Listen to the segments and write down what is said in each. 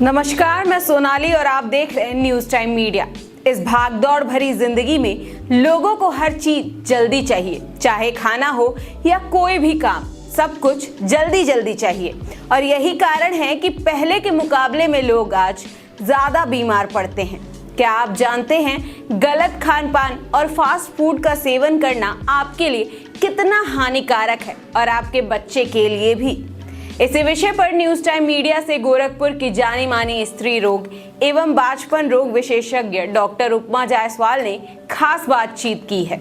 नमस्कार, मैं सोनाली और आप देख रहे हैं न्यूज टाइम मीडिया। इस भागदौड़ भरी जिंदगी में लोगों को हर चीज जल्दी चाहिए, चाहे खाना हो या कोई भी काम, सब कुछ जल्दी जल्दी चाहिए। और यही कारण है कि पहले के मुकाबले में लोग आज ज्यादा बीमार पड़ते हैं। क्या आप जानते हैं गलत खान पान और फास्ट फूड का सेवन करना आपके लिए कितना हानिकारक है और आपके बच्चे के लिए भी। इसी विषय पर न्यूज टाइम मीडिया से गोरखपुर की जानी मानी स्त्री रोग एवं बांझपन रोग विशेषज्ञ डॉक्टर उपमा जायसवाल ने खास बातचीत की है।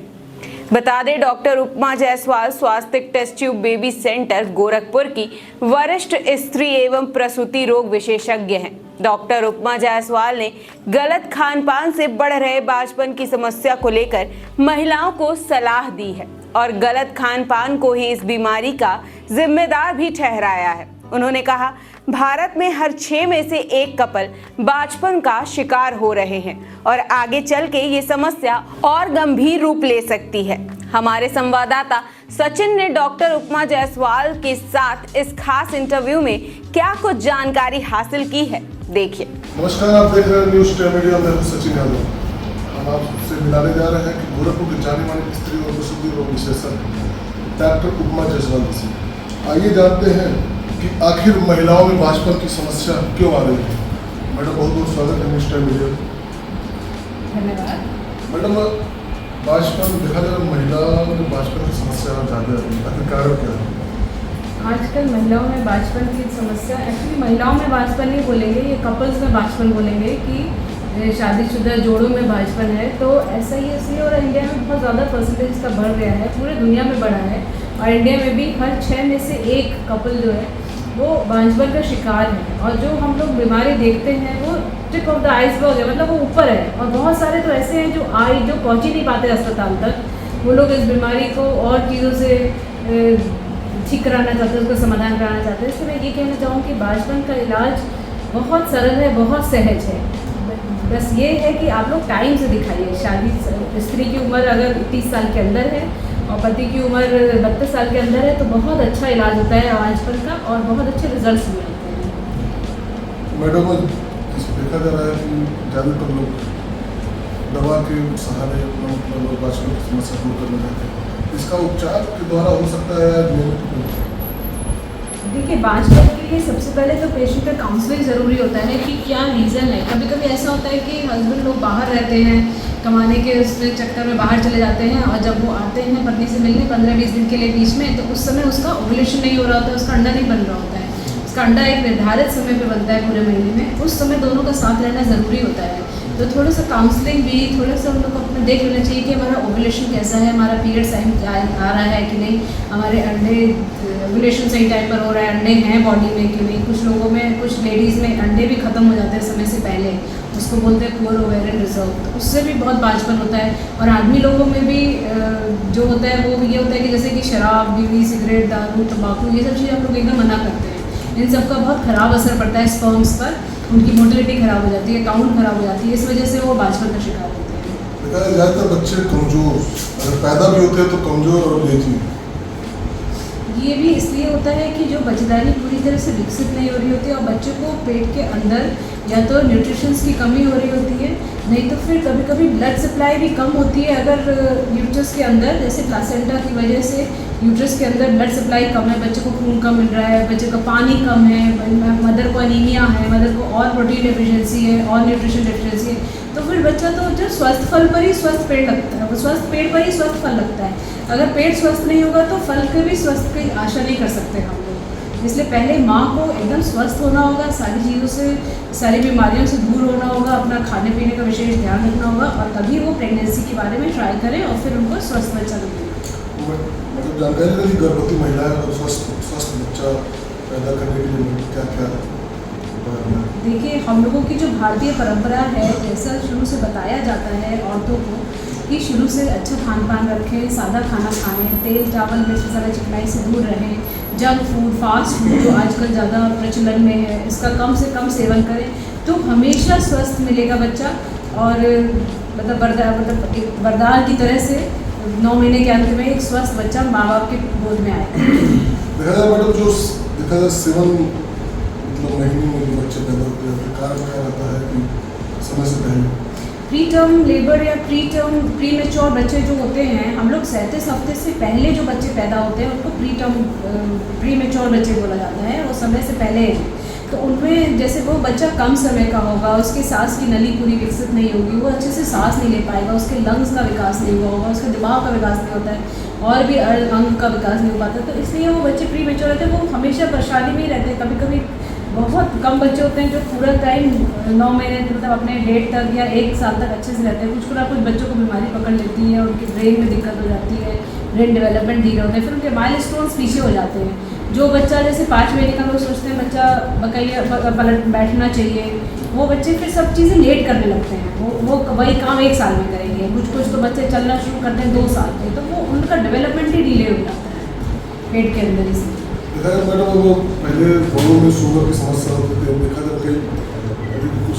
बता दें, doctor Upma Jaiswal Swastik test tube baby centre Gorakhpur की वरिष्ठ स्त्री एवं प्रसूति रोग विशेषज्ञ हैं। डॉक्टर उपमा जायसवाल ने गलत खान पान से बढ़ रहे बांझपन की समस्या को लेकर महिलाओं को सलाह दी है और गलत खान पान को ही इस बीमारी का जिम्मेदार भी ठहराया है। उन्होंने कहा, भारत में हर 6 में से 1 कपल बांझपन का शिकार हो रहे हैं और आगे चल के ये समस्या और गंभीर रूप ले सकती है। हमारे संवाददाता सचिन ने डॉक्टर उपमा जायसवाल के साथ इस खास इंटरव्यू में क्या कुछ जानकारी हासिल की है, देखिए। नमस्कार, आप देख रहे हैं न्यूज टाइम मीडिया। मैं सचिन यादव। हम आपसे मिलाने जा रहे हैं कि गोरखपुर के जाने माने स्त्री और प्रसूति रोग विशेषज्ञ डॉक्टर उपमा जायसवाल से आइए जानते हैं कि आखिर महिलाओं में बांझपन की समस्या क्यों आ रही है। मैडम, बहुत बहुत स्वागत है न्यूज टाइम मीडिया। धन्यवाद। मैडम, बांझपन देखा जाए महिलाओं में बांझपन की समस्या ज़्यादा है, आखिर कारण क्या है? आजकल महिलाओं में बांझपन की समस्या, एक्चुअली महिलाओं में बांझपन नहीं बोलेंगे, ये कपल्स में बांझपन बोलेंगे कि शादीशुदा जोड़ों में बांझपन है। तो ऐसा ही इसलिए और इंडिया में बहुत ज़्यादा परसेंटेज इसका बढ़ गया है, पूरे दुनिया में बढ़ा है और इंडिया में भी हर 6 में से 1 कपल जो है वो बांझपन का शिकार है। और जो हम लोग बीमारी देखते हैं वो टिप ऑफ द आइसबर्ग है, मतलब वो ऊपर है। और बहुत सारे तो ऐसे हैं जो पहुँच ही नहीं पाते अस्पताल तक। वो लोग इस बीमारी को और चीज़ों से ठीक कराना चाहते हैं, उसका समाधान कराना चाहते हैं। इसलिए मैं ये कहना चाहूँ कि बांझपन का इलाज बहुत सरल है, बहुत सहज है। बस ये है कि आप लोग टाइम से दिखाइए। शादी स्त्री की उम्र अगर 30 साल के अंदर है और पति की उम्र 32 साल के अंदर है तो बहुत अच्छा इलाज होता है बांझपन का और बहुत अच्छे रिजल्ट्स भी आते हैं। मैडम, देखा जा रहा है कि ज़्यादातर लोग दवा के सहारे मतलब बांझपन की समस्या दूर करना चाहते हैं। इसका उपचार के द्वारा हो सकता है या नियमित? देखिए, बांझपन के लिए सबसे पहले तो पेशेंट का काउंसलिंग ज़रूरी होता है कि क्या रीज़न है। कभी कभी ऐसा होता है कि हस्बैंड लोग बाहर रहते हैं, कमाने के उसमें चक्कर में बाहर चले जाते हैं और जब वो आते हैं पत्नी से मिलने 15-20 दिन के लिए बीच में, तो उस समय उसका ओव्यूलेशन नहीं हो रहा होता है, उसका अंडा नहीं बन रहा होता है। उसका अंडा एक निर्धारित समय पे बनता है पूरे महीने में, उस समय दोनों का साथ रहना ज़रूरी होता है। तो थोड़ा सा काउंसलिंग भी, थोड़ा सा हम लोग को अपना देख लेना चाहिए कि हमारा ओव्यूलेशन कैसा है, हमारा पीरियड टाइम आ रहा है कि नहीं, हमारे अंडे ओव्यूलेशन सही टाइम पर हो रहा है, अंडे हैं बॉडी में कि नहीं। कुछ लोगों में, कुछ लेडीज़ में अंडे भी ख़त्म हो जाते हैं समय से पहले, उसको बोलते हैं पुअर ओवेरियन रिजर्व। तो उससे भी बहुत बांझपन होता है। और आदमी लोगों में भी जो होता है वो ये होता है कि जैसे कि शराब, बीड़ी, सिगरेट, दारू, तंबाकू, ये सब चीज़ें हम लोग एकदम मना करते हैं। इन सब का बहुत ख़राब असर पड़ता है स्पर्म्स पर, उनकी मोटिलिटी ख़राब हो जाती है, काउंट ख़राब हो जाती है, इस वजह से वो बांझपन का शिकार होते हैं। देखा जाए ज़्यादातर बच्चे कमज़ोर, अगर पैदा भी होते हैं तो कमज़ोर और लेजी। ये भी इसलिए होता है कि जो बच्चेदानी पूरी तरह से विकसित नहीं हो रही होती है और बच्चों को पेट के अंदर या तो न्यूट्रिशंस की कमी हो रही होती है, नहीं तो फिर कभी कभी ब्लड सप्लाई भी कम होती है। अगर यूट्रस के अंदर, जैसे प्लासेंटा की वजह से यूट्रस के अंदर ब्लड सप्लाई कम है, बच्चे को खून कम मिल रहा है, बच्चे का पानी कम है, मदर को अनीमिया है, मदर को और प्रोटीन डेफिशिएंसी है और न्यूट्रिशन डेफिशिएंसी है, तो फिर बच्चा तो जो स्वस्थ फल पर ही स्वस्थ पेड़ लगता है, स्वस्थ पेड़ पर ही स्वस्थ फल लगता है। अगर पेट स्वस्थ नहीं होगा तो फल के भी स्वस्थ की आशा नहीं कर सकते हम लोग। इसलिए पहले माँ को एकदम स्वस्थ होना होगा, सारी चीज़ों से, सारी बीमारियों से दूर होना होगा, अपना खाने पीने का विशेष ध्यान रखना होगा और तभी वो प्रेगनेंसी के बारे में ट्राई करें और फिर उनको स्वस्थ बच्चा मिलेगा। मतलब जानकारी दें कि गर्भवती महिलाएं और स्वस्थ बच्चा पैदा करने के लिए क्या क्या? देखिए, हम लोगों की जो भारतीय परंपरा है, जैसा शुरू से बताया जाता है औरतों को कि शुरू से अच्छा खान पान रखें, सादा खाना खाएं, तेल चावल मिर्च मसाला चिकनाई से दूर रहें, जंक फूड, फास्ट फूड जो आजकल ज़्यादा प्रचलन में है इसका कम से कम सेवन करें तो हमेशा स्वस्थ मिलेगा बच्चा। और मतलब एक वरदान की तरह से 9 महीने के अंत में एक स्वस्थ बच्चा माँ बाप के गोद में आएगा। देखा जाए मैडम, जो देखा जाए सेवन मतलब महीने में जो बच्चे पैदा होते हैं, तो कारण क्या रहता है कि समय से पहले प्री टर्म लेबर या प्री मेच्योर बच्चे जो होते हैं, हम लोग 37 हफ्ते से पहले जो बच्चे पैदा होते हैं उनको प्री मेच्योर बच्चे बोला जाता है, वो समय से पहले। तो उनमें जैसे वो बच्चा कम समय का होगा, उसकी सांस की नली पूरी विकसित नहीं होगी, वो अच्छे से सांस नहीं ले पाएगा, उसके लंग्स का विकास नहीं हुआ होगा, उसका दिमाग का विकास नहीं होता है, और भी अंग का विकास नहीं हो पाता। तो इसलिए वो बच्चे प्री मेच्योर रहते हैं, वो हमेशा परेशानी में ही रहते हैं। कभी कभी बहुत कम बच्चे होते हैं जो पूरा टाइम 9 महीने मतलब अपने डेट तक या 1 साल तक अच्छे से रहते हैं। कुछ बच्चों को बीमारी पकड़ लेती है, उनके ब्रेन में दिक्कत हो जाती है, ब्रेन डेवलपमेंट धीरे होते हैं, फिर उनके माइलस्टोन्स पीछे हो जाते हैं। जो बच्चा जैसे 5 महीने का, लोग सोचते हैं बच्चा बकैया पलट बैठना चाहिए, वो बच्चे फिर सब चीज़ें लेट करने लगते हैं। वो वही काम 1 साल में करेंगे। कुछ तो बच्चे चलना शुरू करते हैं 2 साल में, तो वो उनका डेवलपमेंट ही डिले हो जाता है पेट के अंदर। इसलिए देखा जाए मैडम, वो पहले बड़ों में शुगर की समस्या होती थी, देखा जाए कई अभी कुछ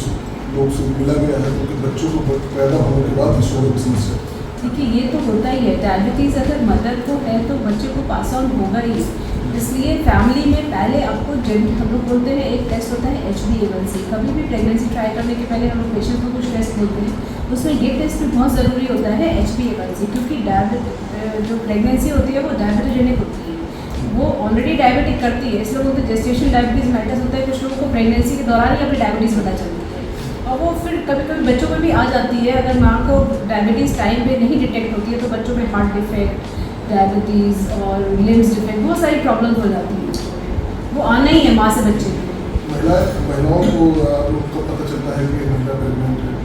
लोग से मिला गया है तो बच्चों को पैदा होने के बाद भी शुगर की समस्या। देखिए ये तो होता ही है, डायबिटीज़ अगर मदर को है तो बच्चे को पास ऑन होगा ही। इसलिए फैमिली में पहले आपको हम लोग बोलते हैं एक टेस्ट होता है HbA1c। कभी भी प्रेगनेंसी ट्राई करने के पहले हम लोग पेशेंट को कुछ टेस्ट बोलते हैं, उसमें ये टेस्ट भी बहुत ज़रूरी होता है HbA1c, क्योंकि जो प्रेगनेंसी होती है वो डायबिटोजेनिक होती है, वो ऑलरेडी डायबिटिक करती है। इसलिए बोलते हैं जेस्टेशन डायबिटीज़ मेल्टस होता है। कुछ लोगों को प्रेगनेंसी के दौरान ही अपनी डायबिटीज़ पता चलती है, और वो फिर कभी कभी बच्चों में भी आ जाती है। अगर माँ को डायबिटीज़ टाइम पे नहीं डिटेक्ट होती है तो बच्चों में हार्ट डिफेक्ट, डायबिटीज़ और लिम्स डिफेक्ट, बहुत सारी प्रॉब्लम्स हो जाती हैं बच्चों में। वो आना ही है माँ से बच्चे में। महिलाओं को आप लोग को पता चलता है कि महिला प्रेगनेंट है?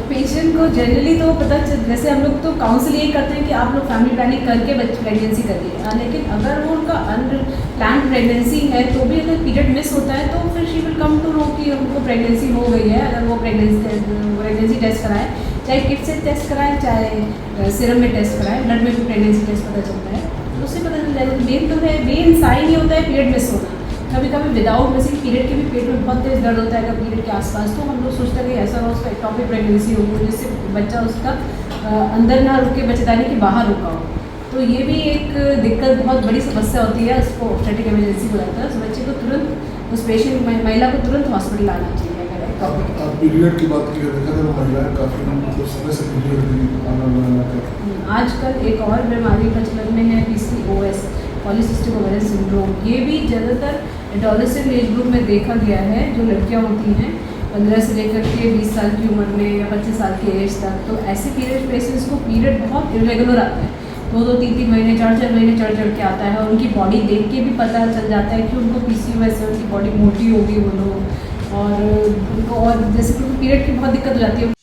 पेशेंट को जनरली तो पता जैसे हम लोग तो काउंसिल यही करते हैं कि आप लोग फैमिली प्लानिंग करके बच्चे प्रेगनेंसी करिए। लेकिन अगर वो उनका अनप्लान्ड प्रेगनेंसी है तो भी अगर पीरियड मिस होता है तो फिर she will come to know कि उनको प्रेगनेंसी हो गई है। अगर वो प्रेगनेंसी टेस्ट कराएं, चाहे किट से टेस्ट कराएं, चाहे सीरम में टेस्ट कराएं, ब्लड में भी प्रेगनेंसी टेस्ट पता चलता है, तो उससे पता चल जाएगा। मेन तो है, मेन साइन ही होता है पीरियड मिस होना। कभी कभी विदाउट मिसिंग पीरियड के भी पेट में बहुत तेज दर्द होता है अगर पीरियड के आसपास, तो हम लोग सोचते हैं कि ऐसा हो उसका एक्टोपिक प्रेगनेंसी होगी, जिससे बच्चा उसका अंदर ना रुक के बच्चेदानी के बाहर रुका हो। तो ये भी एक दिक्कत, बहुत बड़ी समस्या होती है, उसको ऑब्स्टेट्रिक इमरजेंसी बोलता है। उस बच्चे को तुरंत, उस पेशेंट महिला को तुरंत हॉस्पिटल आना चाहिए। अगर आप पीरियड की बात की, देखा जाए महिलाएं काफ़ी मतलब समय से पीरियड आना करती। आजकल एक और बीमारी प्रचलन में है PCOS, पॉलीसिस्टिक ओवेरियन सिंड्रोम। ये भी ज़्यादातर एडोलेसेंट एज ग्रुप में देखा गया है। जो लड़कियां होती हैं 15 से लेकर के 20 साल की उम्र में या 25 साल की एज तक, तो ऐसे पीरियड पेशेंट्स को पीरियड बहुत इरेगुलर आता है, 2-2, 3-3 महीने, 4-4 महीने चढ़ के आता है। और उनकी बॉडी देख के भी पता चल जाता है कि उनको PCOS है, उनकी बॉडी मोटी होगी वो लोग, और उनको और जैसे क्योंकि पीरियड की बहुत दिक्कत हो जाती है।